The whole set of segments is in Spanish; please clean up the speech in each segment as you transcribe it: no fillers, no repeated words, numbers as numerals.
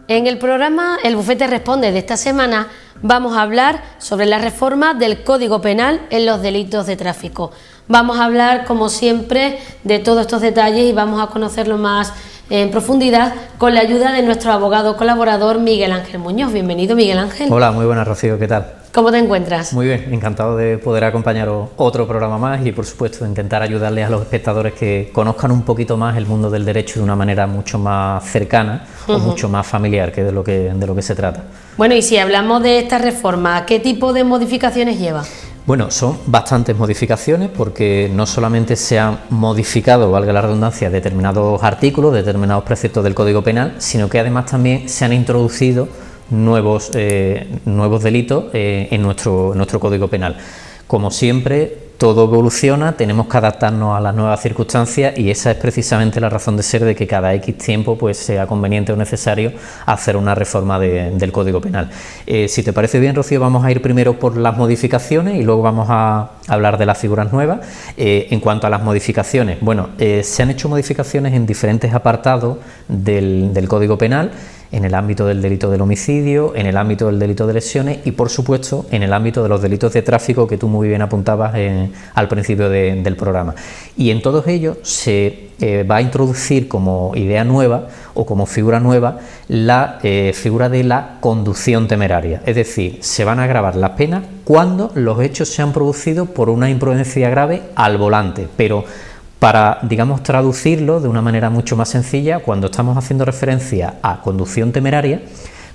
En el programa El Bufete Responde de esta semana vamos a hablar sobre la reforma del Código Penal en los delitos de tráfico. Vamos a hablar, como siempre, de todos estos detalles y vamos a conocerlo más en profundidad con la ayuda de nuestro abogado colaborador Miguel Ángel Muñoz. Bienvenido, Miguel Ángel. Hola, muy buenas, Rocío, ¿qué tal? ¿Cómo te encuentras? Muy bien, encantado de poder acompañaros otro programa más y, por supuesto, intentar ayudarles a los espectadores que conozcan un poquito más el mundo del derecho de una manera mucho más cercana o mucho más familiar, que es de lo que se trata. Bueno, y si hablamos de esta reforma, ¿qué tipo de modificaciones lleva? Bueno, son bastantes modificaciones porque no solamente se han modificado, valga la redundancia, determinados artículos, determinados preceptos del Código Penal, sino que además también se han introducido nuevos delitos en nuestro Código Penal. Como siempre, todo evoluciona, tenemos que adaptarnos a las nuevas circunstancias y esa es precisamente la razón de ser de que cada X tiempo pues sea conveniente o necesario hacer una reforma del Código Penal. Si te parece bien, Rocío, vamos a ir primero por las modificaciones y luego vamos a hablar de las figuras nuevas. En cuanto a las modificaciones, bueno, se han hecho modificaciones en diferentes apartados del Código Penal, en el ámbito del delito del homicidio, en el ámbito del delito de lesiones y, por supuesto, en el ámbito de los delitos de tráfico que tú muy bien apuntabas al principio del programa. Y en todos ellos se va a introducir como idea nueva o como figura nueva la figura de la conducción temeraria. Es decir, se van a agravar las penas cuando los hechos se han producido por una imprudencia grave al volante, pero para, digamos, traducirlo de una manera mucho más sencilla, cuando estamos haciendo referencia a conducción temeraria,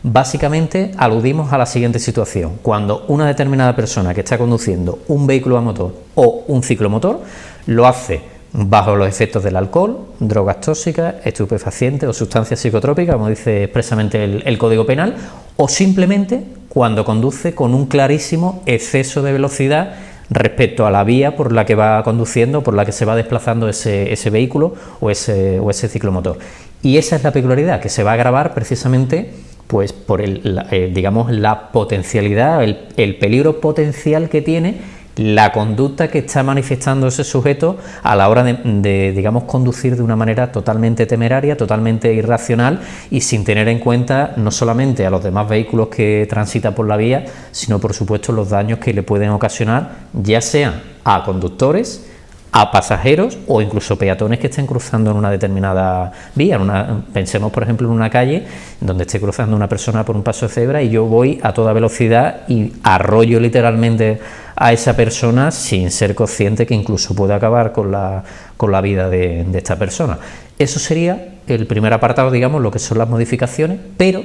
básicamente aludimos a la siguiente situación: cuando una determinada persona que está conduciendo un vehículo a motor o un ciclomotor lo hace bajo los efectos del alcohol, drogas tóxicas, estupefacientes o sustancias psicotrópicas, como dice expresamente el Código Penal, o simplemente cuando conduce con un clarísimo exceso de velocidad respecto a la vía por la que va conduciendo, por la que se va desplazando ese vehículo o ese ciclomotor. Y esa es la peculiaridad, que se va a agravar precisamente pues por digamos, la potencialidad, el peligro potencial que tiene la conducta que está manifestando ese sujeto a la hora de digamos, conducir de una manera totalmente temeraria, totalmente irracional y sin tener en cuenta no solamente a los demás vehículos que transitan por la vía, sino por supuesto los daños que le pueden ocasionar, ya sean a conductores, a pasajeros o incluso peatones que estén cruzando en una determinada vía. Pensemos, por ejemplo, en una calle donde esté cruzando una persona por un paso de cebra y yo voy a toda velocidad y arrollo literalmente a esa persona sin ser consciente que incluso puede acabar con la vida de esta persona. Eso sería el primer apartado, digamos, lo que son las modificaciones, pero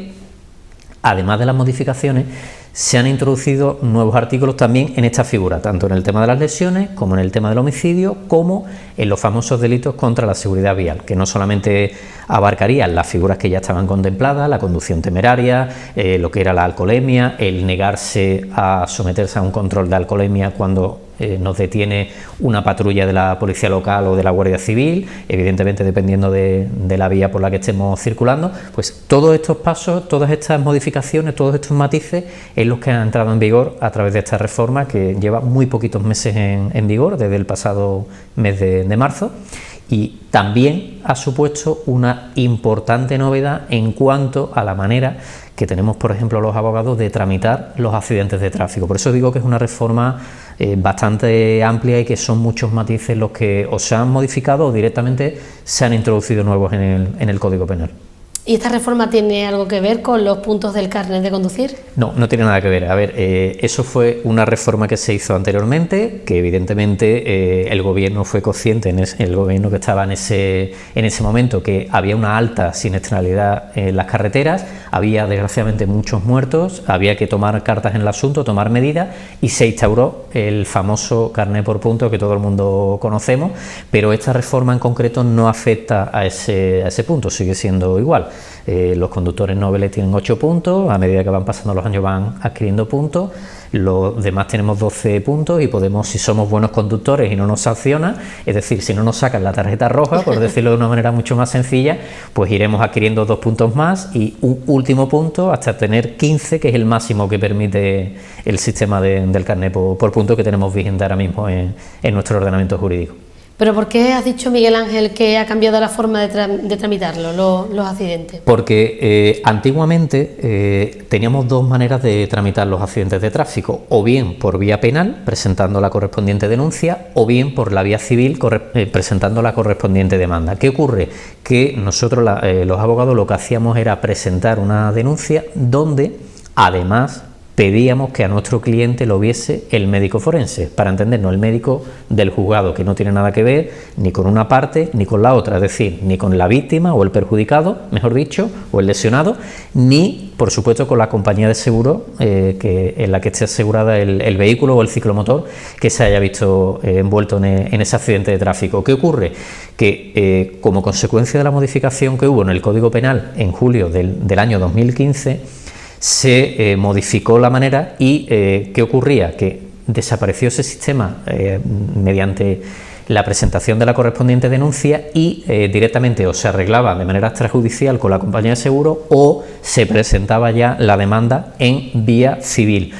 además de las modificaciones se han introducido nuevos artículos también en esta figura, tanto en el tema de las lesiones como en el tema del homicidio, como en los famosos delitos contra la seguridad vial, que no solamente abarcarían las figuras que ya estaban contempladas, la conducción temeraria, lo que era la alcoholemia, el negarse a someterse a un control de alcoholemia cuando nos detiene una patrulla de la policía local o de la Guardia Civil, evidentemente dependiendo de la vía por la que estemos circulando. Pues todos estos pasos, todas estas modificaciones, todos estos matices es los que han entrado en vigor a través de esta reforma que lleva muy poquitos meses en vigor, desde el pasado mes de marzo, y también ha supuesto una importante novedad en cuanto a la manera que tenemos, por ejemplo, los abogados de tramitar los accidentes de tráfico. Por eso digo que es una reforma bastante amplia y que son muchos matices los que o se han modificado o directamente se han introducido nuevos en el Código Penal. ¿Y esta reforma tiene algo que ver con los puntos del carnet de conducir? No, no tiene nada que ver. A ver, eso fue una reforma que se hizo anteriormente, que evidentemente el gobierno fue consciente, el gobierno que estaba en ese momento, que había una alta siniestralidad en las carreteras, había desgraciadamente muchos muertos, había que tomar cartas en el asunto, tomar medidas y se instauró el famoso carnet por puntos que todo el mundo conocemos, pero esta reforma en concreto no afecta a ese punto, sigue siendo igual. Los conductores nobles tienen 8 puntos, a medida que van pasando los años van adquiriendo puntos, los demás tenemos 12 puntos y podemos, si somos buenos conductores y no nos sancionan, es decir, si no nos sacan la tarjeta roja, por decirlo de una manera mucho más sencilla, pues iremos adquiriendo 2 puntos más y un último punto hasta tener 15, que es el máximo que permite el sistema del carnet por punto que tenemos vigente ahora mismo en nuestro ordenamiento jurídico. ¿Pero por qué has dicho, Miguel Ángel, que ha cambiado la forma de tramitarlo, los accidentes? Porque antiguamente teníamos dos maneras de tramitar los accidentes de tráfico, o bien por vía penal, presentando la correspondiente denuncia, o bien por la vía civil, presentando la correspondiente demanda. ¿Qué ocurre? Que nosotros, los abogados, lo que hacíamos era presentar una denuncia donde, además, pedíamos que a nuestro cliente lo viese el médico forense, para entendernos, el médico del juzgado, que no tiene nada que ver ni con una parte ni con la otra, es decir, ni con la víctima o el perjudicado, mejor dicho, o el lesionado, ni, por supuesto, con la compañía de seguro en la que esté asegurada el vehículo o el ciclomotor que se haya visto envuelto en ese accidente de tráfico. ¿Qué ocurre? Que como consecuencia de la modificación que hubo en el Código Penal en julio del año 2015, se modificó la manera y ¿qué ocurría? Que desapareció ese sistema mediante la presentación de la correspondiente denuncia y directamente o se arreglaba de manera extrajudicial con la compañía de seguro o se presentaba ya la demanda en vía civil.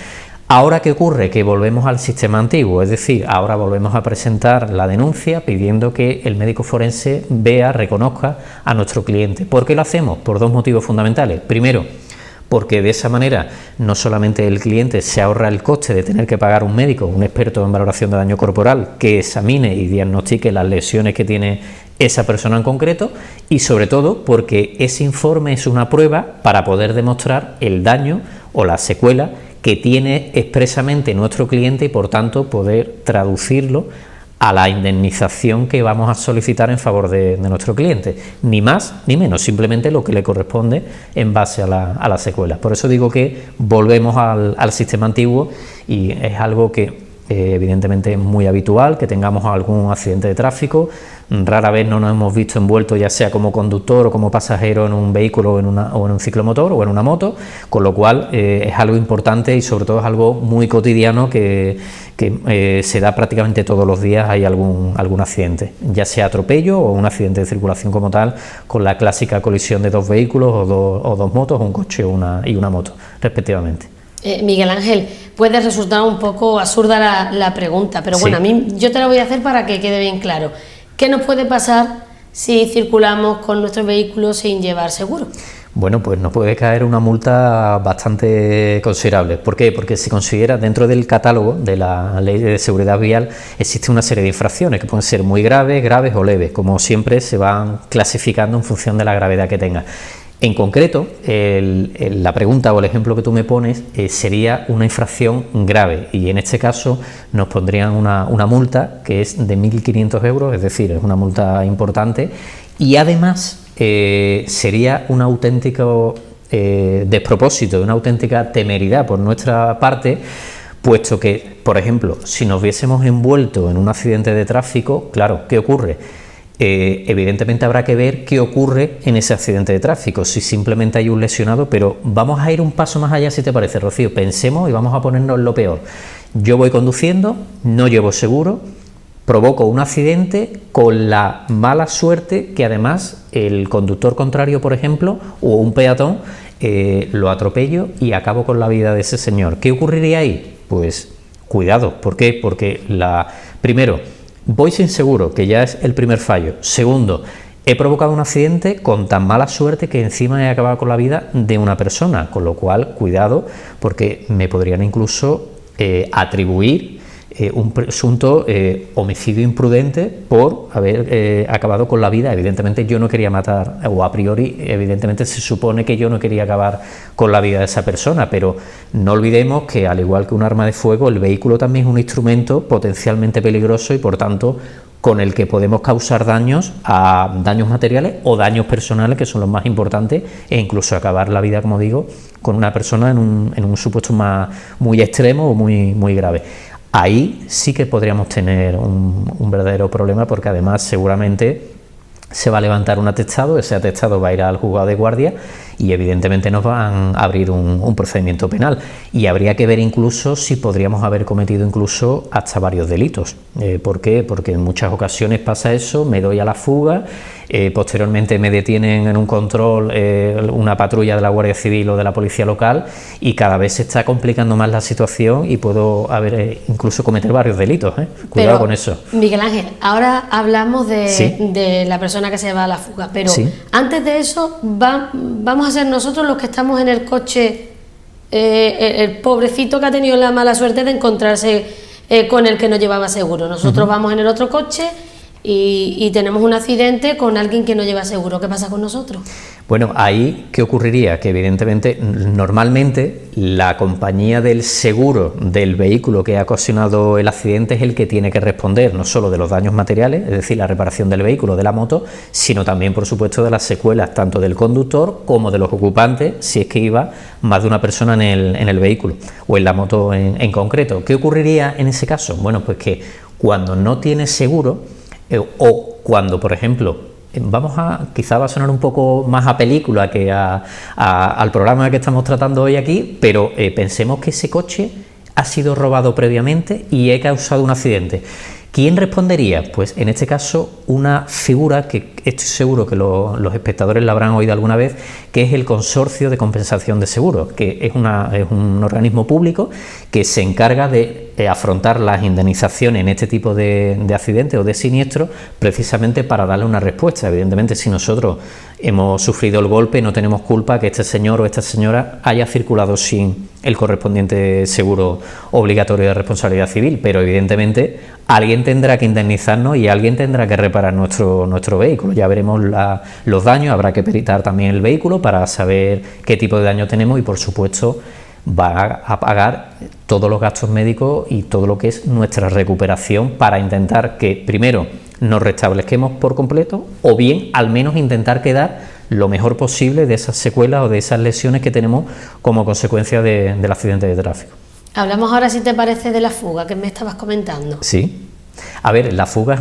Ahora, ¿qué ocurre? Que volvemos al sistema antiguo, es decir, ahora volvemos a presentar la denuncia pidiendo que el médico forense vea, reconozca a nuestro cliente. ¿Por qué lo hacemos? Por dos motivos fundamentales. Primero, porque de esa manera no solamente el cliente se ahorra el coste de tener que pagar un médico, un experto en valoración de daño corporal, que examine y diagnostique las lesiones que tiene esa persona en concreto, y sobre todo porque ese informe es una prueba para poder demostrar el daño o la secuela que tiene expresamente nuestro cliente y por tanto poder traducirlo a la indemnización que vamos a solicitar en favor de nuestro cliente, ni más ni menos, simplemente lo que le corresponde en base a la secuela. Por eso digo que volvemos al sistema antiguo y es algo que evidentemente es muy habitual que tengamos algún accidente de tráfico. Rara vez no nos hemos visto envueltos ya sea como conductor o como pasajero en un vehículo o en un ciclomotor o en una moto, con lo cual es algo importante y sobre todo es algo muy cotidiano que se da prácticamente todos los días. Hay algún accidente, ya sea atropello o un accidente de circulación como tal, con la clásica colisión de dos vehículos o dos motos, un coche y una moto respectivamente. Miguel Ángel, puede resultar un poco absurda la pregunta, pero bueno, sí. Yo te la voy a hacer para que quede bien claro. ¿Qué nos puede pasar si circulamos con nuestro vehículo sin llevar seguro? Bueno, pues nos puede caer una multa bastante considerable. ¿Por qué? Porque si considera dentro del catálogo de la Ley de Seguridad Vial existe una serie de infracciones que pueden ser muy graves o leves, como siempre se van clasificando en función de la gravedad que tenga. En concreto, la pregunta o el ejemplo que tú me pones sería una infracción grave y en este caso nos pondrían una multa que es de 1.500 euros, es decir, es una multa importante y además sería un auténtico despropósito, una auténtica temeridad por nuestra parte, puesto que, por ejemplo, si nos viésemos envuelto en un accidente de tráfico, claro, ¿qué ocurre? Evidentemente habrá que ver qué ocurre en ese accidente de tráfico, si simplemente hay un lesionado, pero vamos a ir un paso más allá si te parece, Rocío. Pensemos y vamos a ponernos lo peor. Yo voy conduciendo, no llevo seguro, provoco un accidente con la mala suerte que además el conductor contrario, por ejemplo, o un peatón, lo atropello y acabo con la vida de ese señor. ¿Qué ocurriría ahí? Pues cuidado. ¿Por qué? Porque primero, voy sin seguro, que ya es el primer fallo. Segundo, he provocado un accidente con tan mala suerte que encima he acabado con la vida de una persona, con lo cual, cuidado, porque me podrían incluso atribuir un presunto homicidio imprudente por haber acabado con la vida. Evidentemente yo no quería matar, o a priori evidentemente se supone que yo no quería acabar con la vida de esa persona, pero no olvidemos que al igual que un arma de fuego, el vehículo también es un instrumento potencialmente peligroso y por tanto con el que podemos causar daños materiales o daños personales, que son los más importantes, e incluso acabar la vida, como digo, con una persona en un supuesto muy extremo o muy grave. Ahí sí que podríamos tener un verdadero problema, porque además seguramente se va a levantar un atestado, ese atestado va a ir al juzgado de guardia y evidentemente nos van a abrir un procedimiento penal y habría que ver incluso si podríamos haber cometido incluso hasta varios delitos. ¿Por qué? Porque en muchas ocasiones pasa eso, me doy a la fuga, posteriormente me detienen en un control una patrulla de la Guardia Civil o de la Policía Local, y cada vez se está complicando más la situación y puedo incluso cometer varios delitos. Cuidado con eso. Miguel Ángel, ahora hablamos ¿Sí? de la persona que se va a la fuga, pero ¿Sí? antes de eso vamos a ser nosotros los que estamos en el coche, el pobrecito que ha tenido la mala suerte de encontrarse con el que no llevaba seguro. Nosotros vamos en el otro coche y tenemos un accidente con alguien que no lleva seguro. ¿Qué pasa con nosotros? Bueno, ahí, ¿qué ocurriría? Que evidentemente, normalmente, la compañía del seguro del vehículo que ha ocasionado el accidente es el que tiene que responder no solo de los daños materiales, es decir, la reparación del vehículo, de la moto, sino también, por supuesto, de las secuelas, tanto del conductor como de los ocupantes, si es que iba más de una persona en el vehículo o en la moto en concreto. ¿Qué ocurriría en ese caso? Bueno, pues que cuando no tienes seguro, o cuando, por ejemplo, quizá va a sonar un poco más a película que al programa que estamos tratando hoy aquí, pero pensemos que ese coche ha sido robado previamente y ha causado un accidente. ¿Quién respondería? Pues en este caso una figura que estoy seguro que los espectadores la habrán oído alguna vez, que es el Consorcio de Compensación de Seguros, que es un organismo público que se encarga de afrontar las indemnizaciones en este tipo de accidentes o de siniestros, precisamente para darle una respuesta. Evidentemente, si nosotros hemos sufrido el golpe, no tenemos culpa que este señor o esta señora haya circulado sin el correspondiente seguro obligatorio de responsabilidad civil, pero evidentemente alguien tendrá que indemnizarnos y alguien tendrá que reparar nuestro vehículo. Ya veremos los daños, habrá que peritar también el vehículo para saber qué tipo de daño tenemos y, por supuesto, va a pagar todos los gastos médicos y todo lo que es nuestra recuperación para intentar que, primero, nos restablezquemos por completo, o bien al menos intentar quedar lo mejor posible de esas secuelas o de esas lesiones que tenemos como consecuencia del accidente de tráfico. Hablamos ahora, si te parece, de la fuga que me estabas comentando. Sí. A ver, la fuga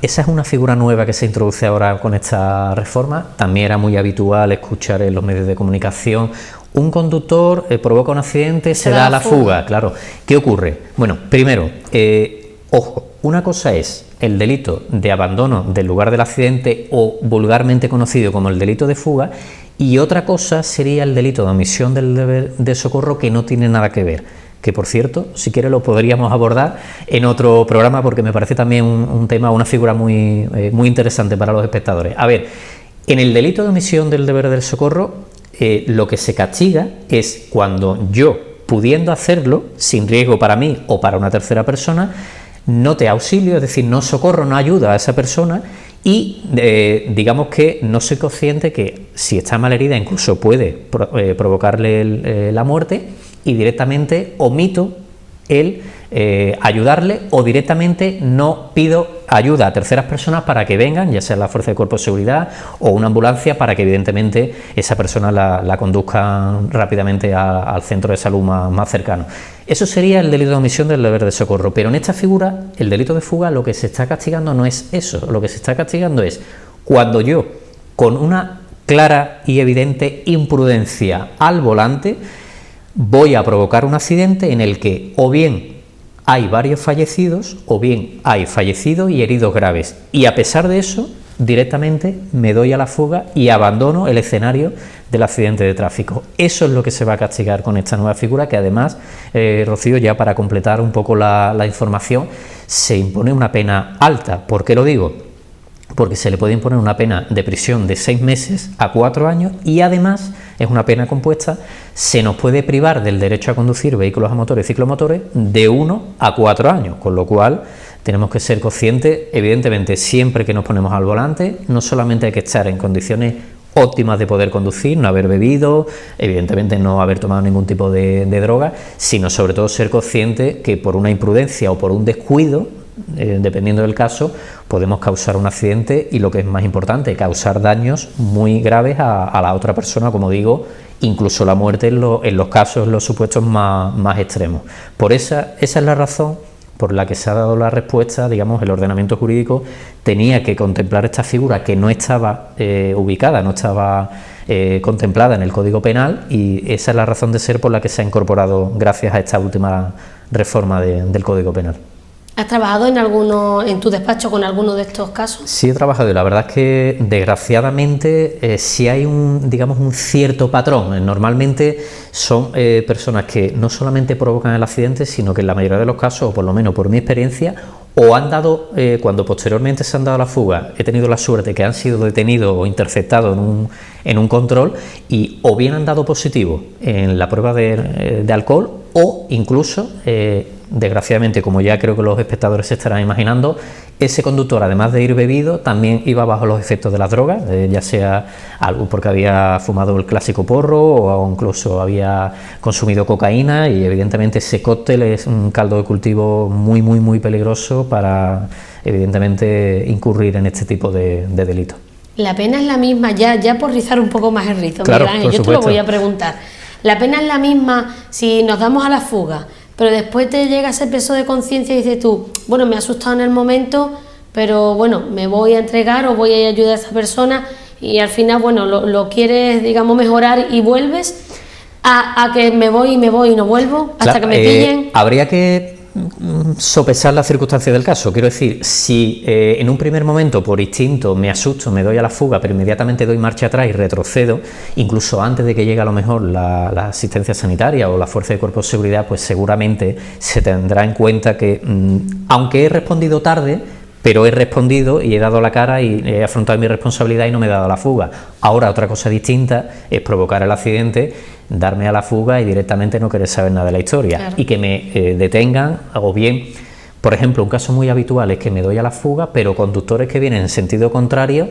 es una figura nueva que se introduce ahora con esta reforma. También era muy habitual escuchar en los medios de comunicación: un conductor provoca un accidente, se da a la fuga. Claro, ¿qué ocurre? Bueno, primero, ojo, una cosa es el delito de abandono del lugar del accidente, o vulgarmente conocido como el delito de fuga, y otra cosa sería el delito de omisión del deber de socorro, que no tiene nada que ver. Que, por cierto, si quiere lo podríamos abordar en otro programa, porque me parece también un tema, una figura muy interesante para los espectadores. A ver, en el delito de omisión del deber del socorro, lo que se castiga es cuando yo, pudiendo hacerlo, sin riesgo para mí o para una tercera persona, no te auxilio, es decir, no socorro, no ayuda a esa persona, y digamos que no soy consciente que, si está malherida, incluso puede provocarle la muerte, y directamente omito el ayudarle, o directamente no pido ayuda a terceras personas para que vengan, ya sea la fuerza de cuerpo de seguridad o una ambulancia, para que evidentemente esa persona la conduzca rápidamente al centro de salud más cercano. Eso sería el delito de omisión del deber de socorro, pero en esta figura, el delito de fuga, lo que se está castigando no es eso. Lo que se está castigando es cuando yo, con una clara y evidente imprudencia al volante, voy a provocar un accidente en el que o bien hay varios fallecidos, o bien hay fallecidos y heridos graves, y a pesar de eso, directamente me doy a la fuga y abandono el escenario del accidente de tráfico. Eso es lo que se va a castigar con esta nueva figura, que además, Rocío, ya para completar un poco la información, se impone una pena alta. ¿Por qué lo digo? Porque se le puede imponer una pena de prisión de 6 meses a 4 años, y además es una pena compuesta. Se nos puede privar del derecho a conducir vehículos a motor y ciclomotores de 1 a 4 años, con lo cual tenemos que ser conscientes. Evidentemente, siempre que nos ponemos al volante, no solamente hay que estar en condiciones óptimas de poder conducir, no haber bebido, evidentemente no haber tomado ningún tipo de droga, sino sobre todo ser consciente que por una imprudencia o por un descuido, dependiendo del caso, podemos causar un accidente y, lo que es más importante, causar daños muy graves a la otra persona, como digo, incluso la muerte en los casos, en los supuestos más extremos. Por esa es la razón por la que se ha dado la respuesta. Digamos, el ordenamiento jurídico tenía que contemplar esta figura que no estaba ubicada, no estaba contemplada en el Código Penal, y esa es la razón de ser por la que se ha incorporado gracias a esta última reforma del Código Penal. ¿Has trabajado en tu despacho con alguno de estos casos? Sí he trabajado y la verdad es que desgraciadamente sí hay digamos un cierto patrón. Normalmente son personas que no solamente provocan el accidente, sino que en la mayoría de los casos, o por lo menos por mi experiencia, o han dado, cuando posteriormente se han dado la fuga, he tenido la suerte que han sido detenidos o interceptados en un control y o bien han dado positivo en la prueba de alcohol o incluso, desgraciadamente, como ya creo que los espectadores se estarán imaginando, ese conductor, además de ir bebido, también iba bajo los efectos de las drogas, ya sea algo porque había fumado el clásico porro o incluso había consumido cocaína, y evidentemente ese cóctel es un caldo de cultivo muy, muy, muy peligroso para, evidentemente, incurrir en este tipo de delitos. La pena es la misma, ya por rizar un poco más el rizo, claro, Miguel Ángel, yo te lo voy a preguntar. La pena es la misma si nos damos a la fuga, pero después te llega ese peso de conciencia y dices tú, bueno, me he asustado en el momento, pero bueno, me voy a entregar o voy a ayudar a esa persona, y al final, bueno, lo quieres, digamos, mejorar y vuelves a que me voy y no vuelvo hasta que me pillen. Habría que sopesar las circunstancias del caso. Quiero decir, si en un primer momento por instinto me asusto, me doy a la fuga, pero inmediatamente doy marcha atrás y retrocedo, incluso antes de que llegue a lo mejor la asistencia sanitaria o la fuerza de cuerpo de seguridad, pues seguramente se tendrá en cuenta que aunque he respondido tarde, pero he respondido y he dado la cara y he afrontado mi responsabilidad y no me he dado a la fuga. Ahora otra cosa distinta es provocar el accidente, darme a la fuga y directamente no querer saber nada de la historia, claro, y que me detengan, o bien, por ejemplo, un caso muy habitual es que me doy a la fuga, pero conductores que vienen en sentido contrario,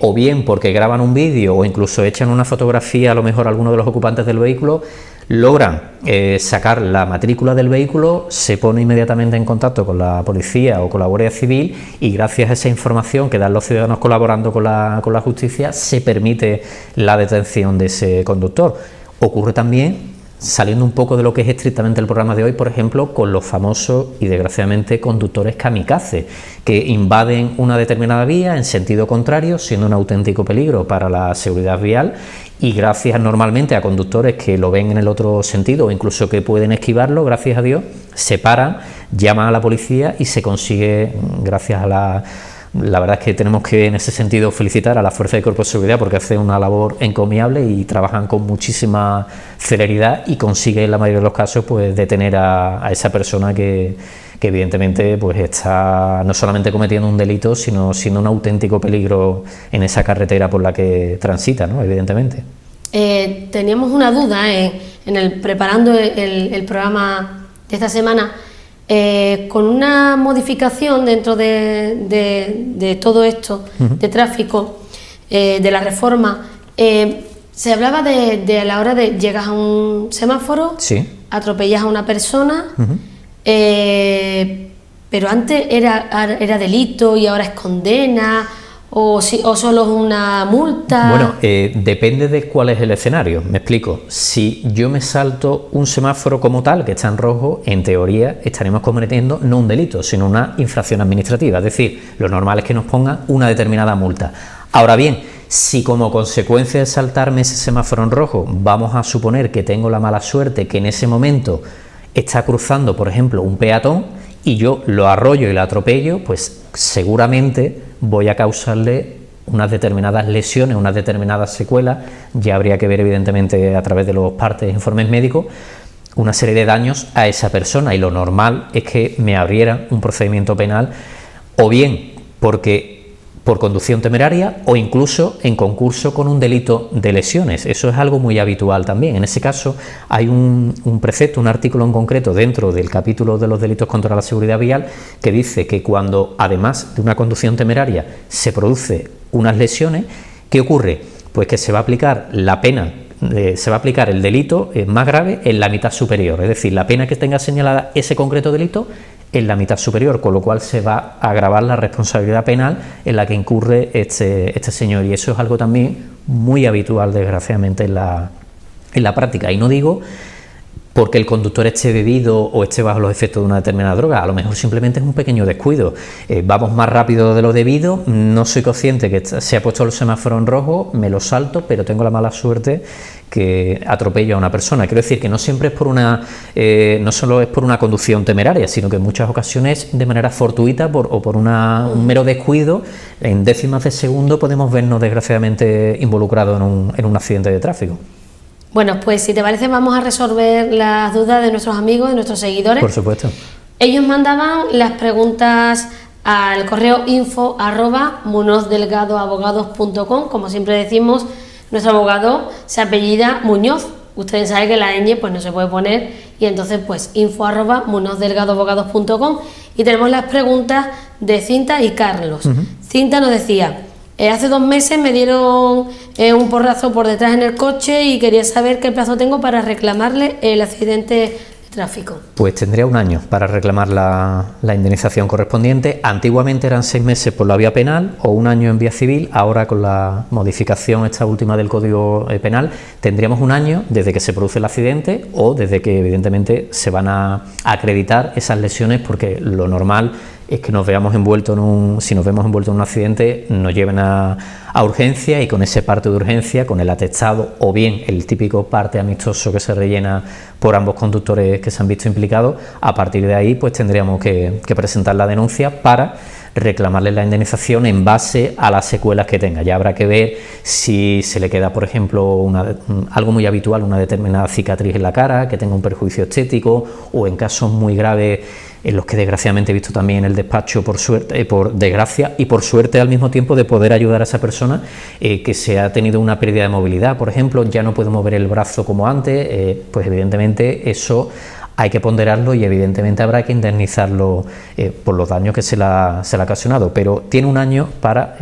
o bien porque graban un vídeo o incluso echan una fotografía, a lo mejor alguno de los ocupantes del vehículo, logran sacar la matrícula del vehículo, se pone inmediatamente en contacto con la policía o con la Guardia Civil, y gracias a esa información que dan los ciudadanos colaborando con la justicia, se permite la detención de ese conductor. Ocurre también, saliendo un poco de lo que es estrictamente el programa de hoy, por ejemplo, con los famosos y desgraciadamente conductores kamikaze, que invaden una determinada vía en sentido contrario, siendo un auténtico peligro para la seguridad vial, y gracias normalmente a conductores que lo ven en el otro sentido o incluso que pueden esquivarlo, gracias a Dios, se paran, llaman a la policía y se consigue, gracias a la verdad es que tenemos que en ese sentido felicitar a la Fuerza de Cuerpo de Seguridad, porque hacen una labor encomiable y trabajan con muchísima celeridad y consiguen en la mayoría de los casos pues detener a esa persona que evidentemente pues está no solamente cometiendo un delito, sino siendo un auténtico peligro en esa carretera por la que transita, ¿no? Evidentemente. Teníamos una duda preparando el programa de esta semana. Con una modificación dentro de todo esto de tráfico, de la reforma, se hablaba de a la hora de llegas a un semáforo, sí, atropellas a una persona, pero antes era delito y ahora es condena, o solo es una multa. Bueno, depende de cuál es el escenario, me explico. Si yo me salto un semáforo como tal, que está en rojo, en teoría estaremos cometiendo no un delito, sino una infracción administrativa, es decir, lo normal es que nos pongan una determinada multa. Ahora bien, si como consecuencia de saltarme ese semáforo en rojo, vamos a suponer que tengo la mala suerte que en ese momento está cruzando, por ejemplo, un peatón y yo lo arrollo y lo atropello, pues seguramente voy a causarle unas determinadas lesiones, unas determinadas secuelas, ya habría que ver evidentemente a través de los partes e informes médicos, una serie de daños a esa persona, y lo normal es que me abrieran un procedimiento penal, o bien por conducción temeraria o incluso en concurso con un delito de lesiones. Eso es algo muy habitual también. En ese caso hay un precepto, un artículo en concreto dentro del capítulo de los delitos contra la seguridad vial que dice que cuando además de una conducción temeraria se produce unas lesiones, ¿qué ocurre? Pues que se va a aplicar la pena, se va a aplicar el delito más grave en la mitad superior, es decir, la pena que tenga señalada ese concreto delito en la mitad superior, con lo cual se va a agravar la responsabilidad penal en la que incurre este señor, y eso es algo también muy habitual desgraciadamente en la práctica. Y no digo porque el conductor esté bebido o esté bajo los efectos de una determinada droga. A lo mejor simplemente es un pequeño descuido. Vamos más rápido de lo debido, no soy consciente que se ha puesto el semáforo en rojo, me lo salto, pero tengo la mala suerte que atropello a una persona. Quiero decir que no siempre es por no solo es por una conducción temeraria, sino que en muchas ocasiones de manera fortuita o por un mero descuido, en décimas de segundo podemos vernos desgraciadamente involucrados en un accidente de tráfico. Bueno, pues si te parece vamos a resolver las dudas de nuestros amigos, de nuestros seguidores. Por supuesto. Ellos mandaban las preguntas al correo info@munozdelgadoabogados.com. Como siempre decimos, nuestro abogado se apellida Muñoz. Ustedes saben que la ñ pues no se puede poner y entonces pues info@munozdelgadoabogados.com. Y tenemos las preguntas de Cinta y Carlos. Cinta nos decía: hace 2 meses me dieron un porrazo por detrás en el coche y quería saber qué plazo tengo para reclamarle el accidente de tráfico. Pues tendría 1 año para reclamar la indemnización correspondiente. Antiguamente eran 6 meses por la vía penal o 1 año en vía civil. Ahora, con la modificación esta última del Código Penal, tendríamos 1 año desde que se produce el accidente o desde que evidentemente se van a acreditar esas lesiones, porque lo normal es que nos veamos envueltos si nos vemos envueltos en un accidente, nos lleven a urgencia, y con ese parte de urgencia, con el atestado o bien el típico parte amistoso que se rellena por ambos conductores que se han visto implicados, a partir de ahí pues tendríamos que presentar la denuncia para reclamarle la indemnización en base a las secuelas que tenga. Ya habrá que ver si se le queda, por ejemplo, algo muy habitual, una determinada cicatriz en la cara, que tenga un perjuicio estético, o en casos muy graves, en los que desgraciadamente he visto también en el despacho, por suerte, por desgracia y por suerte al mismo tiempo, de poder ayudar a esa persona que se ha tenido una pérdida de movilidad, por ejemplo, ya no puede mover el brazo como antes, pues evidentemente eso hay que ponderarlo y evidentemente habrá que indemnizarlo por los daños que se le ha ocasionado, pero tiene 1 año para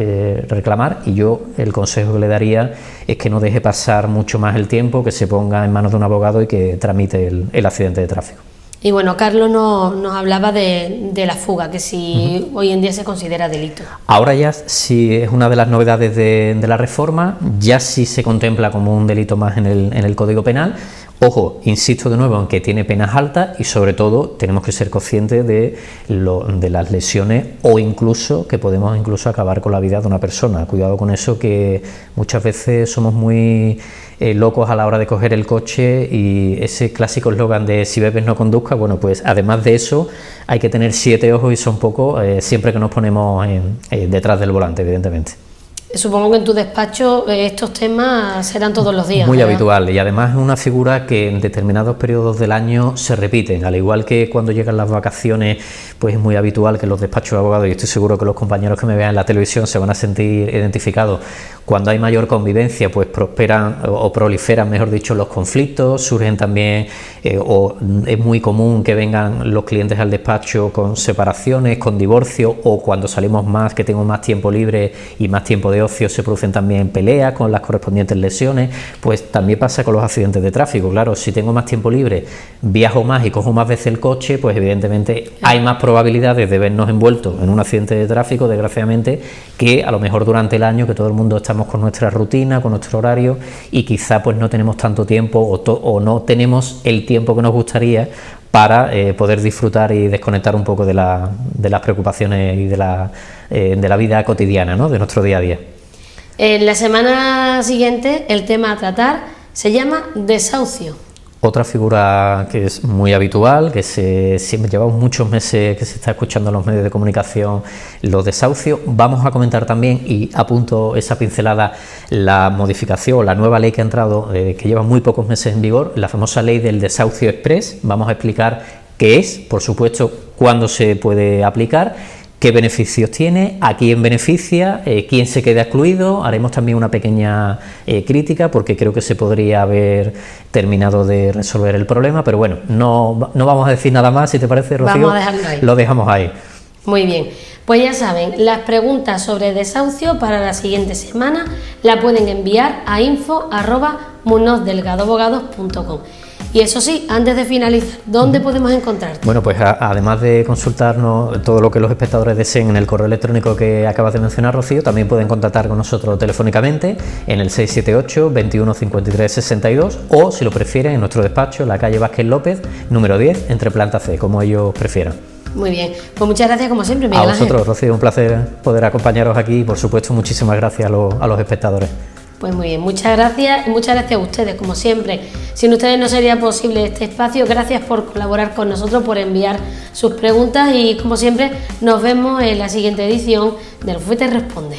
reclamar, y yo el consejo que le daría es que no deje pasar mucho más el tiempo, que se ponga en manos de un abogado y que tramite el accidente de tráfico. Y bueno, Carlos nos hablaba de la fuga, que si hoy en día se considera delito. Ahora ya sí es una de las novedades de la reforma, ya sí se contempla como un delito más en el Código Penal. Ojo, insisto de nuevo en que tiene penas altas, y sobre todo tenemos que ser conscientes de las lesiones, o incluso que podemos acabar con la vida de una persona. Cuidado con eso, que muchas veces somos muy locos a la hora de coger el coche, y ese clásico eslogan de si bebes no conduzca, bueno, pues además de eso hay que tener 7 ojos, y son pocos siempre que nos ponemos detrás del volante, evidentemente. Supongo que en tu despacho estos temas serán todos los días. Muy ¿verdad? habitual, y además es una figura que en determinados periodos del año se repiten, al igual que cuando llegan las vacaciones, pues es muy habitual que los despachos de abogados, y estoy seguro que los compañeros que me vean en la televisión se van a sentir identificados, cuando hay mayor convivencia, pues prosperan o proliferan, mejor dicho, los conflictos, surgen también, o es muy común que vengan los clientes al despacho con separaciones, con divorcio, o cuando salimos más, que tengo más tiempo libre y más tiempo de ocio, se producen también peleas con las correspondientes lesiones. Pues también pasa con los accidentes de tráfico. Claro, si tengo más tiempo libre, viajo más y cojo más veces el coche, pues evidentemente hay más probabilidades de vernos envueltos en un accidente de tráfico, desgraciadamente, que a lo mejor durante el año, que todo el mundo estamos con nuestra rutina, con nuestro horario, y quizá pues no tenemos tanto tiempo o no tenemos el tiempo que nos gustaría para poder disfrutar y desconectar un poco de las preocupaciones y de la vida cotidiana, ¿no?, de nuestro día a día. En la semana siguiente el tema a tratar se llama desahucio. Otra figura que es muy habitual, que siempre llevamos muchos meses que se está escuchando en los medios de comunicación, los desahucios. Vamos a comentar también, y apunto esa pincelada, la modificación, la nueva ley que ha entrado, que lleva muy pocos meses en vigor, la famosa ley del desahucio exprés. Vamos a explicar qué es, por supuesto, cuándo se puede aplicar, qué beneficios tiene, a quién beneficia, quién se queda excluido. Haremos también una pequeña crítica, porque creo que se podría haber terminado de resolver el problema, pero bueno, no vamos a decir nada más, si te parece, Rocío. Vamos a dejarlo ahí. Lo dejamos ahí. Muy bien, pues ya saben, las preguntas sobre desahucio para la siguiente semana la pueden enviar a info@munozdelgadoabogados.com. Y eso sí, antes de finalizar, ¿dónde podemos encontrarte? Bueno, pues además de consultarnos todo lo que los espectadores deseen en el correo electrónico que acabas de mencionar, Rocío, también pueden contactar con nosotros telefónicamente en el 678 21 53 62 o, si lo prefieren, en nuestro despacho, en la calle Vázquez López, número 10, entre planta C, como ellos prefieran. Muy bien, pues muchas gracias como siempre, Miguel Ángel. A vosotros, Rocío, un placer poder acompañaros aquí y, por supuesto, muchísimas gracias a los espectadores. Pues muy bien, muchas gracias y muchas gracias a ustedes, como siempre. Sin ustedes no sería posible este espacio. Gracias por colaborar con nosotros, por enviar sus preguntas y, como siempre, nos vemos en la siguiente edición del Bufete Responde.